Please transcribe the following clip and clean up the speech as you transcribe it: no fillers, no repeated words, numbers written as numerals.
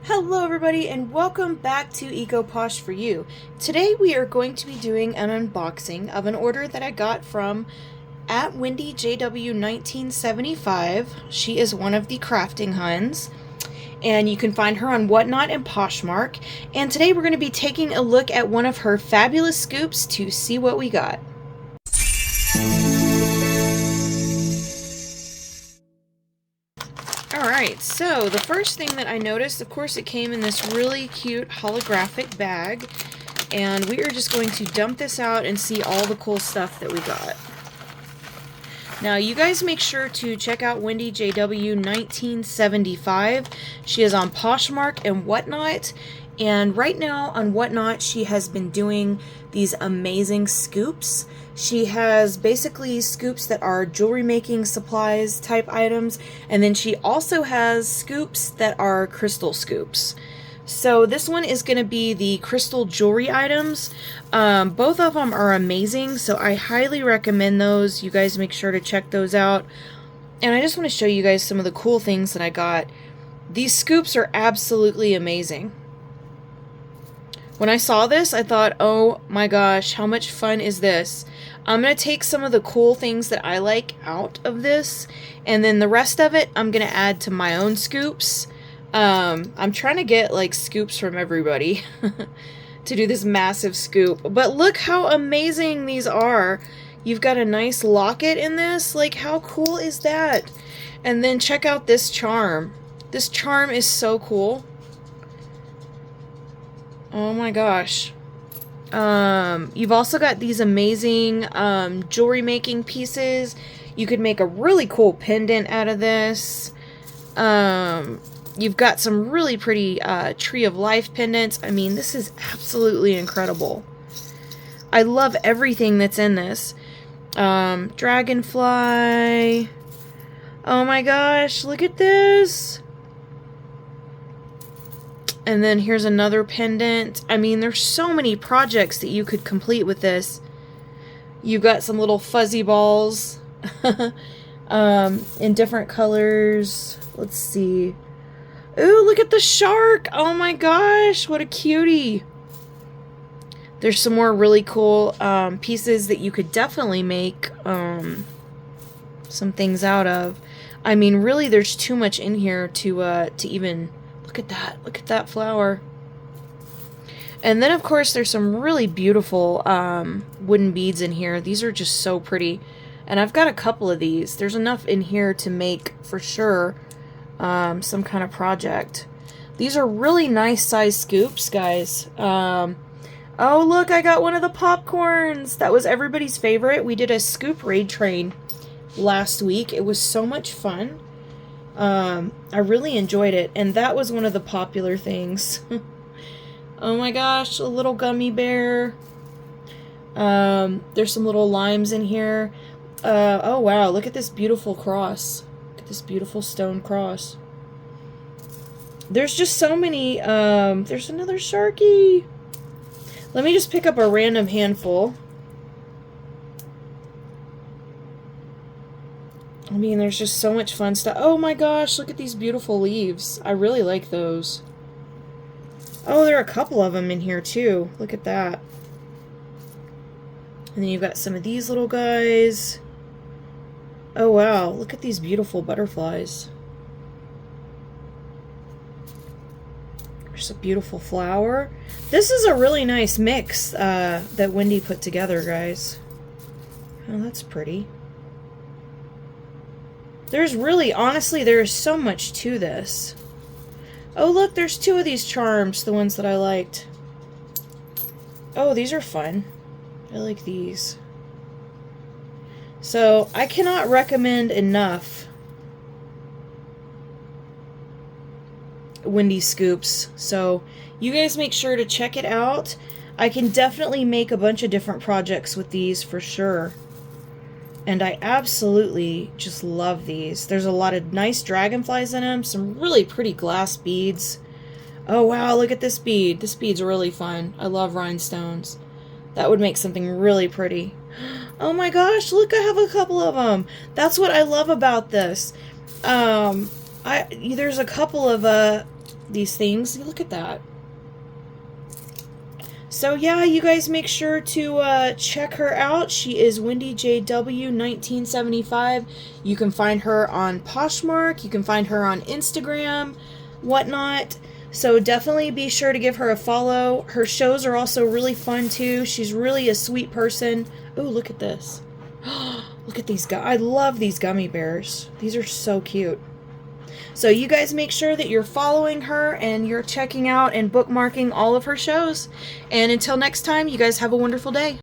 Hello everybody and welcome back to Eco Posh for You. Today we are going to be doing an unboxing of an order that I got from at Wendy JW1975. She is one of the crafting Huns and you can find her on Whatnot and Poshmark. And today we're going to be taking a look at one of her fabulous scoops to see what we got. Alright, so the first thing that I noticed, of course, it came in this really cute holographic bag, and we are just going to dump this out and see all the cool stuff that we got. Now, you guys make sure to check out Wendy JW1975. She is on Poshmark and Whatnot, and right now on Whatnot, she has been doing these amazing scoops. She has basically scoops that are jewelry making supplies type items, and then she also has scoops that are crystal scoops. So this one is going to be the crystal jewelry items. Both of them are amazing, so I highly recommend those. You guys make sure to check those out. And I just want to show you guys some of the cool things that I got. These scoops are absolutely amazing. When I saw this, I thought, oh my gosh, how much fun is this? I'm going to take some of the cool things that I like out of this, and then the rest of it I'm going to add to my own scoops. I'm trying to get like scoops from everybody to do this massive scoop. But look how amazing these are. You've got a nice locket in this. Like, how cool is that? And then check out this charm. This charm is so cool. Oh my gosh. You've also got these amazing jewelry making pieces. You could make a really cool pendant out of this. You've got some really pretty Tree of Life pendants. I mean, this is absolutely incredible. I love everything that's in this. Dragonfly. Oh my gosh, look at this. And then here's another pendant. I mean, there's so many projects that you could complete with this. You've got some little fuzzy balls in different colors. Let's see. Ooh, look at the shark. Oh my gosh, what a cutie. There's some more really cool pieces that you could definitely make some things out of. I mean, really, there's too much in here to even... Look at that. Look at that flower. And then, of course, there's some really beautiful wooden beads in here. These are just so pretty. And I've got a couple of these. There's enough in here to make, for sure, some kind of project. These are really nice size scoops, guys. Oh, look, I got one of the popcorns. That was everybody's favorite. We did a scoop raid train last week. It was so much fun. I really enjoyed it, and that was one of the popular things. Oh my gosh, a little gummy bear. There's some little limes in here. Oh wow, look at this beautiful cross. Look at this beautiful stone cross. There's just so many, there's another Sharky. Let me just pick up a random handful. I mean, there's just so much fun stuff. Oh my gosh, look at these beautiful leaves. I really like those. Oh, there are a couple of them in here too. Look at that. And then you've got some of these little guys. Oh wow, look at these beautiful butterflies. There's a beautiful flower. This is a really nice mix that Wendy put together, guys. Oh, that's pretty. There's really, honestly, there is so much to this. Oh, look, there's two of these charms, the ones that I liked. Oh, these are fun. I like these. So, I cannot recommend enough Wendy Scoops. So, you guys make sure to check it out. I can definitely make a bunch of different projects with these for sure. And I absolutely just love these. There's a lot of nice dragonflies in them. Some really pretty glass beads. Oh wow, look at this bead. This bead's really fun. I love rhinestones. That would make something really pretty. Oh my gosh, look, I have a couple of them. That's what I love about this. There's a couple of these things. Look at that. So yeah, you guys make sure to check her out. She is Wendy JW 1975. You can find her on Poshmark. You can find her on Instagram, whatnot. So definitely be sure to give her a follow. Her shows are also really fun too. She's really a sweet person. Oh, look at this. Look at these I love these gummy bears. These are so cute. So you guys make sure that you're following her and you're checking out and bookmarking all of her shows. And until next time, you guys have a wonderful day.